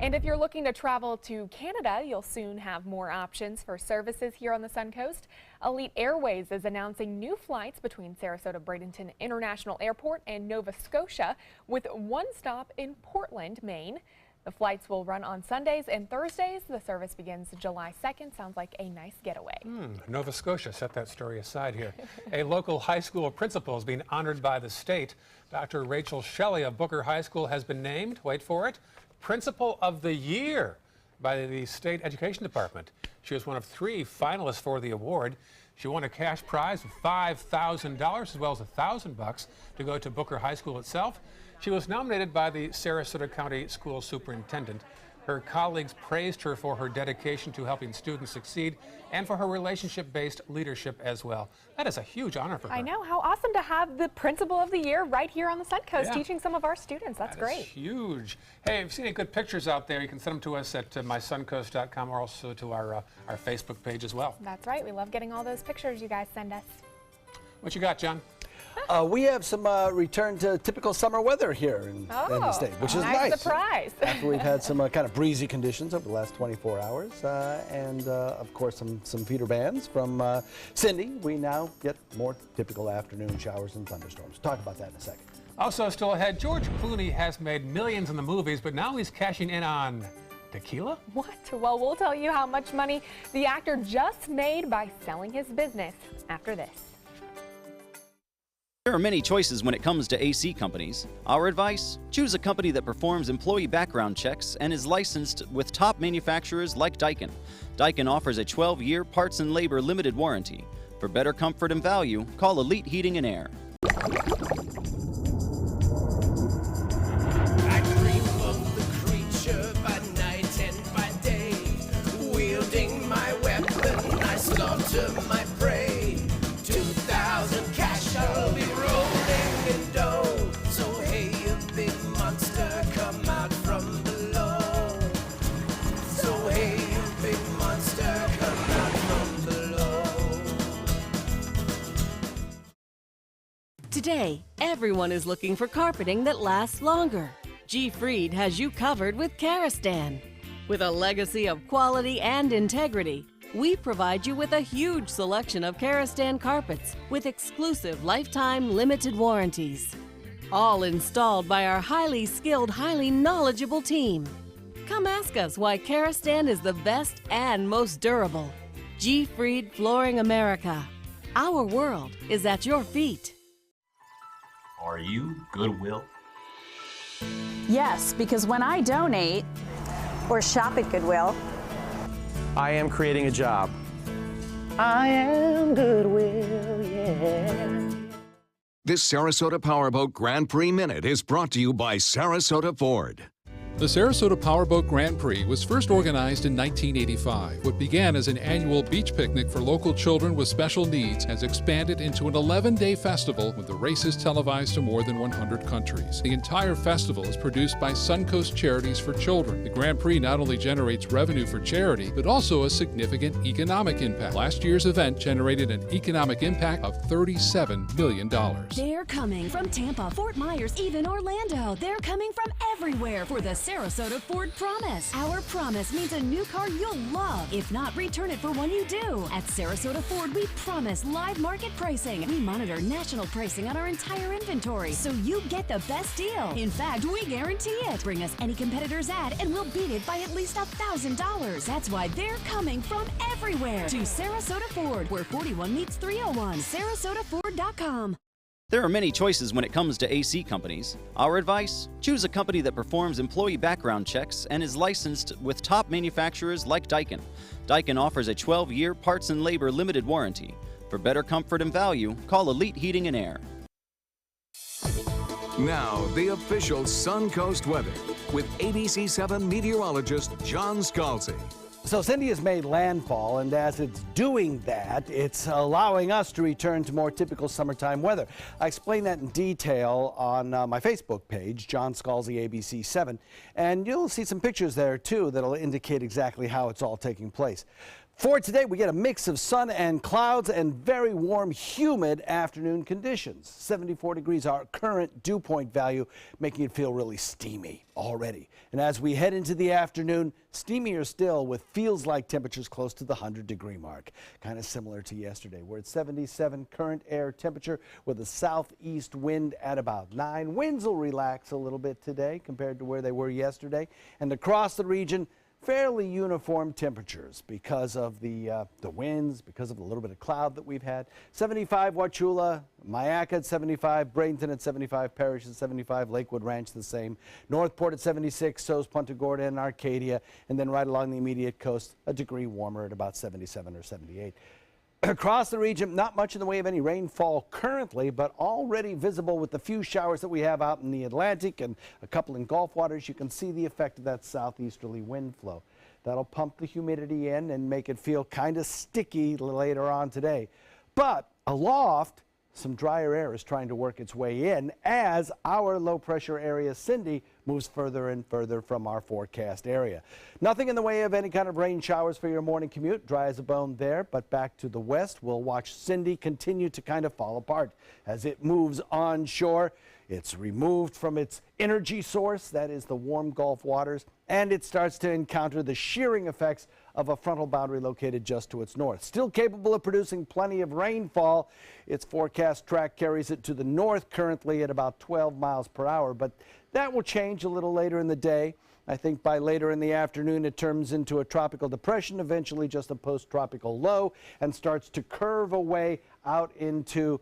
And if you're looking to travel to Canada, you'll soon have more options for services here on the Suncoast. Elite Airways is announcing new flights between Sarasota-Bradenton International Airport and Nova Scotia, with one stop in Portland, Maine. The flights will run on Sundays and Thursdays. The service begins July 2nd. Sounds like a nice getaway. Nova Scotia, set that story aside here. A local high school principal is being honored by the state. Dr. Rachel Shelley of Booker High School has been named, wait for it, Principal of the Year by the State Education Department. She was one of 3 finalists for the award. She won a cash prize of $5,000 as well as $1,000 to go to Booker High School itself. She was nominated by the Sarasota County School Superintendent. Her colleagues praised her for her dedication to helping students succeed and for her relationship-based leadership as well. That is a huge honor for her. I know. How awesome to have the Principal of the Year right here on the Suncoast teaching some of our students. That's great. Is huge. Hey, if you've seen any good pictures out there, you can send them to us at mysuncoast.com or also to our Facebook page as well. That's right. We love getting all those pictures you guys send us. What you got, John? We have some return to typical summer weather here in the state, which is nice. Surprise. After we've had some kind of breezy conditions over the last 24 hours, and of course some feeder bands from Cindy, we now get more typical afternoon showers and thunderstorms. Talk about that in a second. Also still ahead, George Clooney has made millions in the movies, but now he's cashing in on tequila? What? Well, we'll tell you how much money the actor just made by selling his business after this. There are many choices when it comes to AC companies. Our advice? Choose a company that performs employee background checks and is licensed with top manufacturers like Daikin. Daikin offers a 12-year parts and labor limited warranty. For better comfort and value, call Elite Heating and Air. I dream of the creature by night and by day. Wielding my weapon, I slaughter my prey. 2,000 cash, I'll be rolling in dough. So hey, you big monster, come out from below. So hey, you big monster, come out from below. Today, everyone is looking for carpeting that lasts longer. G. Fried has you covered with Karastan. With a legacy of quality and integrity, we provide you with a huge selection of Karastan carpets with exclusive lifetime limited warranties. All installed by our highly skilled, highly knowledgeable team. Come ask us why Karastan is the best and most durable. G. Fried Flooring America. Our world is at your feet. Are you Goodwill? Yes, because when I donate or shop at Goodwill, I am creating a job. I am Goodwill, yeah. This Sarasota Powerboat Grand Prix Minute is brought to you by Sarasota Ford. The Sarasota Powerboat Grand Prix was first organized in 1985. What began as an annual beach picnic for local children with special needs has expanded into an 11-day festival with the races televised to more than 100 countries. The entire festival is produced by Suncoast Charities for Children. The Grand Prix not only generates revenue for charity, but also a significant economic impact. Last year's event generated an economic impact of $37 million. They're coming from Tampa, Fort Myers, even Orlando. They're coming from everywhere for the Sarasota Ford Promise. Our promise means a new car you'll love. If not, return it for one you do. At Sarasota Ford, we promise live market pricing. We monitor national pricing on our entire inventory, so you get the best deal. In fact, we guarantee it. Bring us any competitor's ad, and we'll beat it by at least $1,000. That's why they're coming from everywhere to Sarasota Ford, where 41 meets 301. SarasotaFord.com. There are many choices when it comes to AC companies. Our advice? Choose a company that performs employee background checks and is licensed with top manufacturers like Daikin. Daikin offers a 12-year parts and labor limited warranty. For better comfort and value, call Elite Heating and Air. Now, the official Suncoast weather with ABC7 meteorologist John Scalzi. So Cindy has made landfall, and as it's doing that, it's allowing us to return to more typical summertime weather. I explain that in detail on my Facebook page, John Scalzi ABC7, and you'll see some pictures there too that'll indicate exactly how it's all taking place. For today, we get a mix of sun and clouds and very warm, humid afternoon conditions. 74 degrees, our current dew point value, making it feel really steamy already. And as we head into the afternoon, steamier still with feels like temperatures close to the 100-degree mark. Kind of similar to yesterday. We're at 77 current air temperature with a southeast wind at about 9. Winds will relax a little bit today compared to where they were yesterday. And across the region, fairly uniform temperatures because of the winds, because of the little bit of cloud that we've had. 75 Wauchula, Mayaca at 75, Bradenton at 75, Parrish at 75, Lakewood Ranch the same, Northport at 76, so's Punta Gorda and Arcadia, and then right along the immediate coast, a degree warmer at about 77 or 78. Across the region, not much in the way of any rainfall currently, but already visible with the few showers that we have out in the Atlantic and a couple in Gulf waters. You can see the effect of that southeasterly wind flow. That'll pump the humidity in and make it feel kind of sticky later on today. But aloft, some drier air is trying to work its way in as our low pressure area, Cindy, moves further and further from our forecast area. Nothing in the way of any kind of rain showers for your morning commute. Dry as a bone there, but back to the west, we'll watch Cindy continue to kind of fall apart as it moves onshore. It's removed from its energy source, that is the warm Gulf waters, and it starts to encounter the shearing effects of a frontal boundary located just to its north. Still capable of producing plenty of rainfall. Its forecast track carries it to the north currently at about 12 miles per hour, but that will change a little later in the day. I think by later in the afternoon it turns into a tropical depression, eventually just a post-tropical low, and starts to curve away out into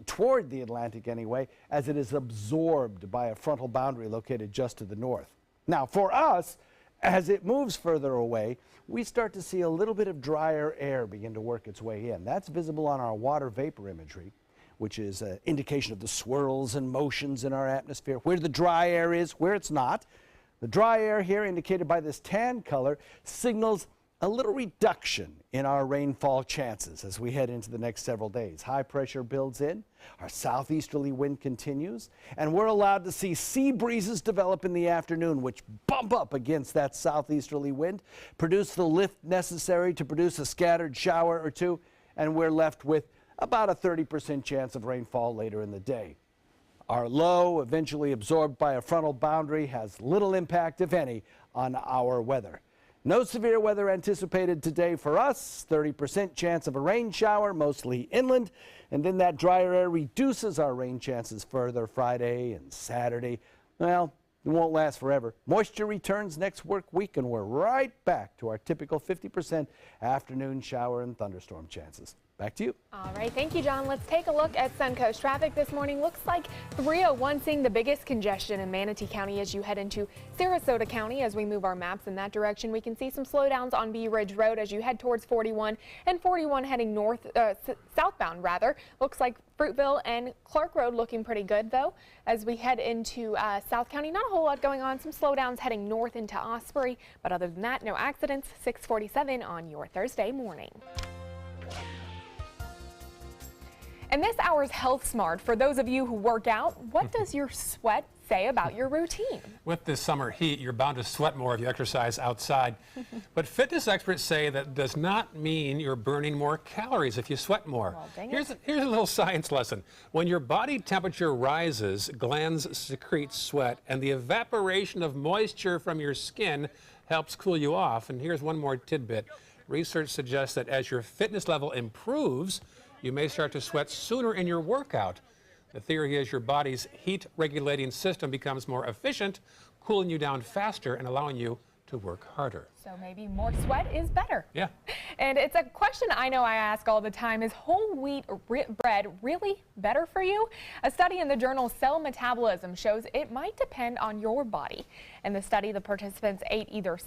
toward the Atlantic anyway, as it is absorbed by a frontal boundary located just to the north. Now for us, as it moves further away, we start to see a little bit of drier air begin to work its way in. That's visible on our water vapor imagery, which is an indication of the swirls and motions in our atmosphere, where the dry air is, where it's not. The dry air here, indicated by this tan color, signals a little reduction in our rainfall chances as we head into the next several days. High pressure builds in, our southeasterly wind continues, and we're allowed to see sea breezes develop in the afternoon, which bump up against that southeasterly wind, produce the lift necessary to produce a scattered shower or two, and we're left with about a 30% chance of rainfall later in the day. Our low, eventually absorbed by a frontal boundary, has little impact, if any, on our weather. No severe weather anticipated today for us. 30% chance of a rain shower, mostly inland. And then that drier air reduces our rain chances further Friday and Saturday. Well, it won't last forever. Moisture returns next work week, and we're right back to our typical 50% afternoon shower and thunderstorm chances. Back to you. All right, thank you, John. Let's take a look at Suncoast traffic this morning. Looks like 301 seeing the biggest congestion in Manatee County as you head into Sarasota County. As we move our maps in that direction, we can see some slowdowns on Bee Ridge Road as you head towards 41 and 41 heading southbound rather. Looks like Fruitville and Clark Road looking pretty good though. As we head into South County, not a whole lot going on. Some slowdowns heading north into Osprey, but other than that, no accidents. 6:47 on your Thursday morning. And this hour's Health Smart, for those of you who work out, what does your sweat say about your routine? With this summer heat, you're bound to sweat more if you exercise outside. But fitness experts say that does not mean you're burning more calories if you sweat more. Well, here's a little science lesson. When your body temperature rises, glands secrete sweat, and the evaporation of moisture from your skin helps cool you off. And here's one more tidbit. Research suggests that as your fitness level improves, you may start to sweat sooner in your workout. The theory is your body's heat-regulating system becomes more efficient, cooling you down faster and allowing you to work harder. So maybe more sweat is better. Yeah. And it's a question I know I ask all the time. Is whole wheat bread really better for you? A study in the journal Cell Metabolism shows it might depend on your body. In the study, the participants ate either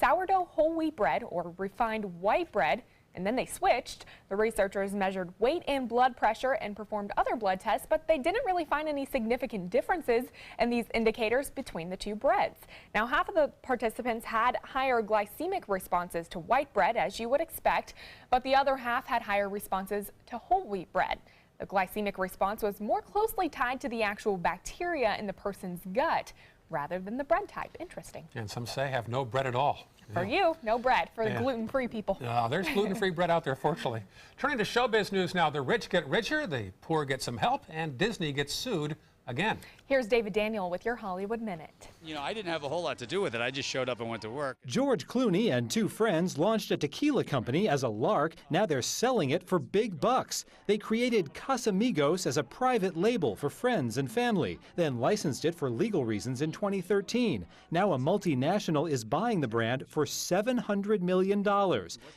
sourdough whole wheat bread or refined white bread, and then they switched. The researchers measured weight and blood pressure and performed other blood tests, but they didn't really find any significant differences in these indicators between the two breads. Now, half of the participants had higher glycemic responses to white bread, as you would expect, but the other half had higher responses to whole wheat bread. The glycemic response was more closely tied to the actual bacteria in the person's gut rather than the bread type. Interesting. And some say have no bread at all. For you, no bread. For the gluten-free people. There's gluten-free bread out there, fortunately. Turning to showbiz news now. The rich get richer, the poor get some help, and Disney gets sued again. Here's David Daniel with your Hollywood Minute. You know, I didn't have a whole lot to do with it. I just showed up and went to work. George Clooney and two friends launched a tequila company as a lark. Now they're selling it for big bucks. They created Casamigos as a private label for friends and family, then licensed it for legal reasons in 2013. Now a multinational is buying the brand for $700 million,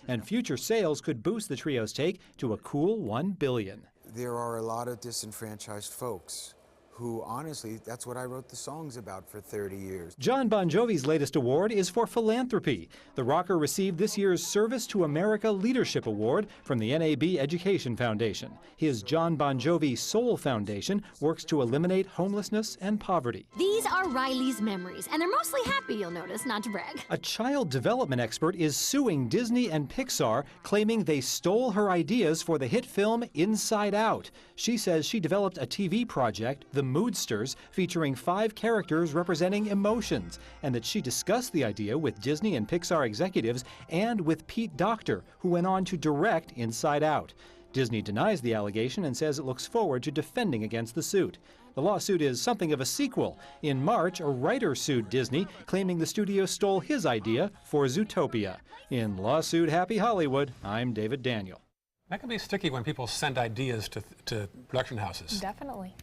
and future sales could boost the trio's take to a cool $1 billion. There are a lot of disenfranchised folks who honestly, that's what I wrote the songs about for 30 years. John Bon Jovi's latest award is for philanthropy. The rocker received this year's Service to America Leadership Award from the NAB Education Foundation. His John Bon Jovi Soul Foundation works to eliminate homelessness and poverty. These are Riley's memories, and they're mostly happy, you'll notice, not to brag. A child development expert is suing Disney and Pixar, claiming they stole her ideas for the hit film Inside Out. She says she developed a TV project, The Moodsters, featuring 5 characters representing emotions, and that she discussed the idea with Disney and Pixar executives and with Pete Docter, who went on to direct Inside Out. Disney denies the allegation and says it looks forward to defending against the suit. The lawsuit is something of a sequel. In March, a writer sued Disney, claiming the studio stole his idea for Zootopia. In Lawsuit Happy Hollywood, I'm David Daniel. That can be sticky when people send ideas to production houses. Definitely.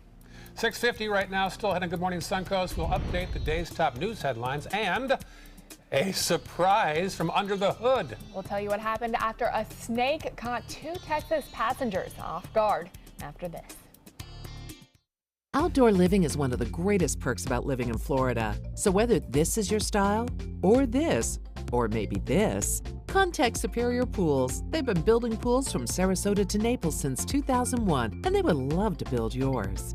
6:50 right now, still ahead on Good Morning Suncoast. We'll update the day's top news headlines and a surprise from under the hood. We'll tell you what happened after a snake caught 2 Texas passengers off guard after this. Outdoor living is one of the greatest perks about living in Florida. So whether this is your style, or this, or maybe this, contact Superior Pools. They've been building pools from Sarasota to Naples since 2001, and they would love to build yours.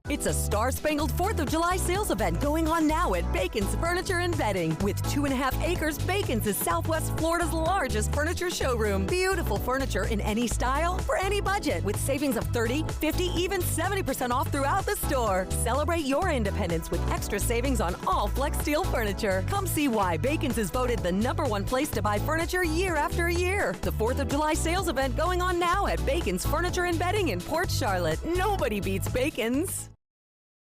It's a star-spangled 4th of July sales event going on now at Bacon's Furniture and Bedding. With 2.5 acres, Bacon's is Southwest Florida's largest furniture showroom. Beautiful furniture in any style, for any budget, with savings of 30, 50, even 70% off throughout the store. Celebrate your independence with extra savings on all Flex Steel furniture. Come see why Bacon's is voted the #1 place to buy furniture year after year. The 4th of July sales event going on now at Bacon's Furniture and Bedding in Port Charlotte. Nobody beats Bacon's.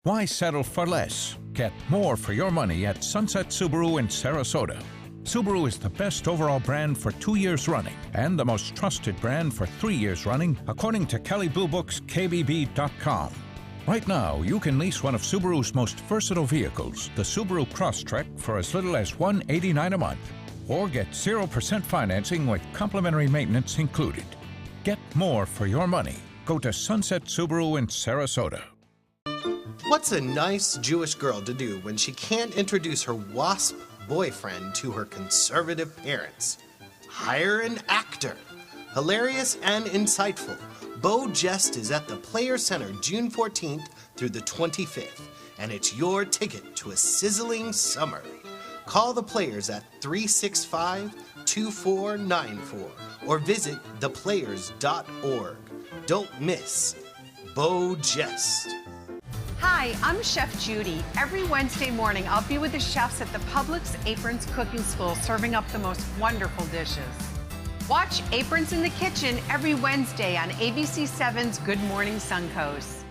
Why settle for less? Get more for your money at Sunset Subaru in Sarasota. Subaru is the best overall brand for 2 years running and the most trusted brand for 3 years running, according to Kelley Blue Book's KBB.com. Right now, you can lease one of Subaru's most versatile vehicles, the Subaru Crosstrek, for as little as $189 a month, or get 0% financing with complimentary maintenance included. Get more for your money. Go to Sunset Subaru in Sarasota. What's a nice Jewish girl to do when she can't introduce her WASP boyfriend to her conservative parents? Hire an actor. Hilarious and insightful, Bo Jest is at the Players Center June 14th through the 25th, and it's your ticket to a sizzling summer. Call the Players at 365-2494 or visit theplayers.org. Don't miss Bo Jest. Hi, I'm Chef Judy. Every Wednesday morning, I'll be with the chefs at the Publix Aprons Cooking School serving up the most wonderful dishes. Watch Aprons in the Kitchen every Wednesday on ABC7's Good Morning Suncoast.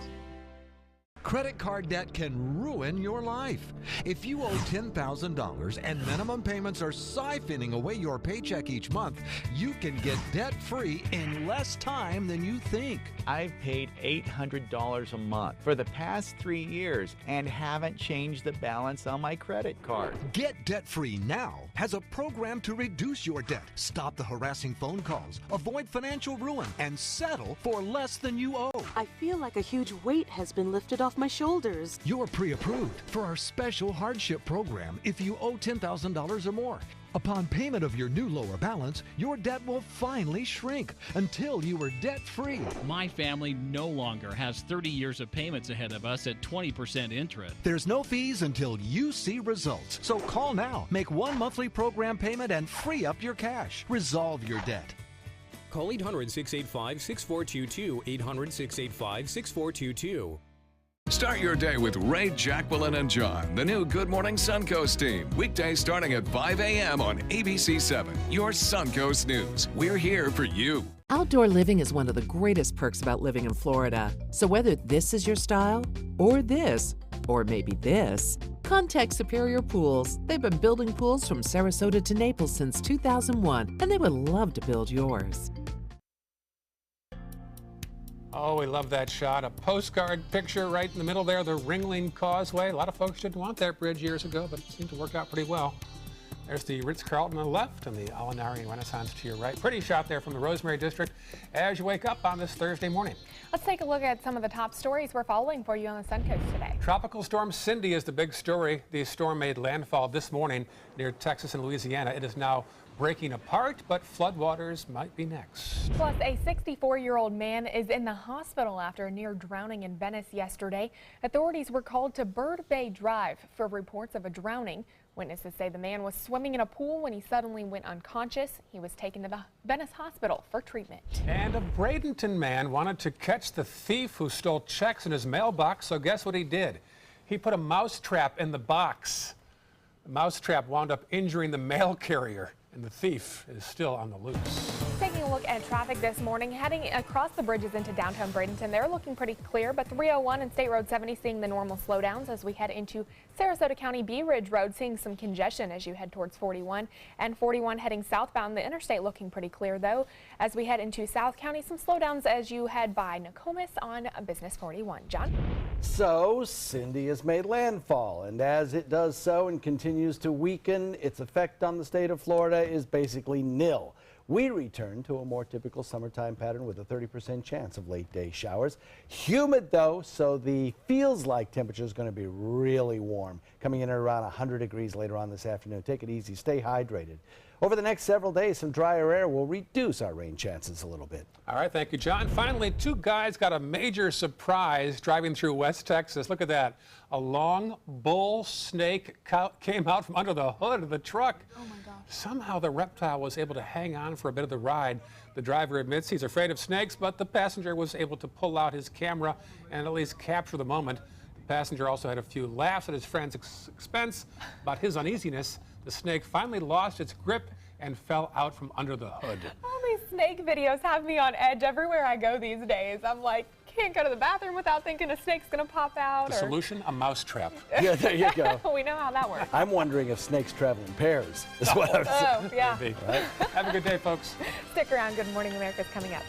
Credit card debt can ruin your life. If you owe $10,000 and minimum payments are siphoning away your paycheck each month, you can get debt-free in less time than you think. I've paid $800 a month for the past 3 years and haven't changed the balance on my credit card. Get debt-free now has a program to reduce your debt, stop the harassing phone calls, avoid financial ruin, and settle for less than you owe. I feel like a huge weight has been lifted off my shoulders. You're pre-approved for our special hardship program if you owe $10,000 or more. Upon payment of your new lower balance, your debt will finally shrink until you are debt-free. My family no longer has 30 years of payments ahead of us at 20% interest. There's no fees until you see results. So call now, make one monthly program payment, and free up your cash. Resolve your debt. Call 800-685-6422, 800-685-6422. Start your day with Ray, Jacqueline, and John, the new Good Morning Suncoast team. Weekdays starting at 5 a.m. on ABC7, your Suncoast News. We're here for you. Outdoor living is one of the greatest perks about living in Florida. So whether this is your style, or this, or maybe this, contact Superior Pools. They've been building pools from Sarasota to Naples since 2001, and they would love to build yours. Oh, we love that shot. A postcard picture right in the middle there, the Ringling Causeway. A lot of folks didn't want that bridge years ago, but it seemed to work out pretty well. There's the Ritz-Carlton on the left and the Alinari Renaissance to your right. Pretty shot there from the Rosemary District as you wake up on this Thursday morning. Let's take a look at some of the top stories we're following for you on the Suncoast today. Tropical storm Cindy is the big story. The storm made landfall this morning near Texas and Louisiana. It is now breaking apart, but floodwaters might be next. Plus, a 64-year-old man is in the hospital after a near drowning in Venice yesterday. Authorities were called to Bird Bay Drive for reports of a drowning. Witnesses say the man was swimming in a pool when he suddenly went unconscious. He was taken to the Venice hospital for treatment. And a Bradenton man wanted to catch the thief who stole checks in his mailbox, so guess what he did? He put a mousetrap in the box. The mousetrap wound up injuring the mail carrier, and the thief is still on the loose. Taking a look at traffic this morning, heading across the bridges into downtown Bradenton, they're looking pretty clear, but 301 and State Road 70 seeing the normal slowdowns as we head into Sarasota County Bee Ridge Road, seeing some congestion as you head towards 41, and 41 heading southbound. The interstate looking pretty clear though as we head into South County. Some slowdowns as you head by Nokomis on Business 41. John? So Cindy has made landfall, and as it does so and continues to weaken, its effect on the state of Florida is basically nil. We return to a more typical summertime pattern with a 30% chance of late day showers. Humid though, so the feels like temperature is going to be really warm, coming in at around 100 degrees later on this afternoon. Take it easy, stay hydrated. Over the next several days, some drier air will reduce our rain chances a little bit. All right, thank you, John. Finally, two guys got a major surprise driving through West Texas. Look at that. A long bull snake came out from under the hood of the truck. Oh my gosh. Somehow the reptile was able to hang on for a bit of the ride. The driver admits he's afraid of snakes, but the passenger was able to pull out his camera and at least capture the moment. The passenger also had a few laughs at his friend's expense about his uneasiness. The snake finally lost its grip and fell out from under the hood. All these snake videos have me on edge everywhere I go these days. I'm like, can't go to the bathroom without thinking a snake's gonna pop out. The solution, a mousetrap. Yeah, there you go. We know how that works. I'm wondering if snakes travel in pairs, is what I'm saying. Oh, yeah. Right? Have a good day, folks. Stick around. Good Morning America's coming up.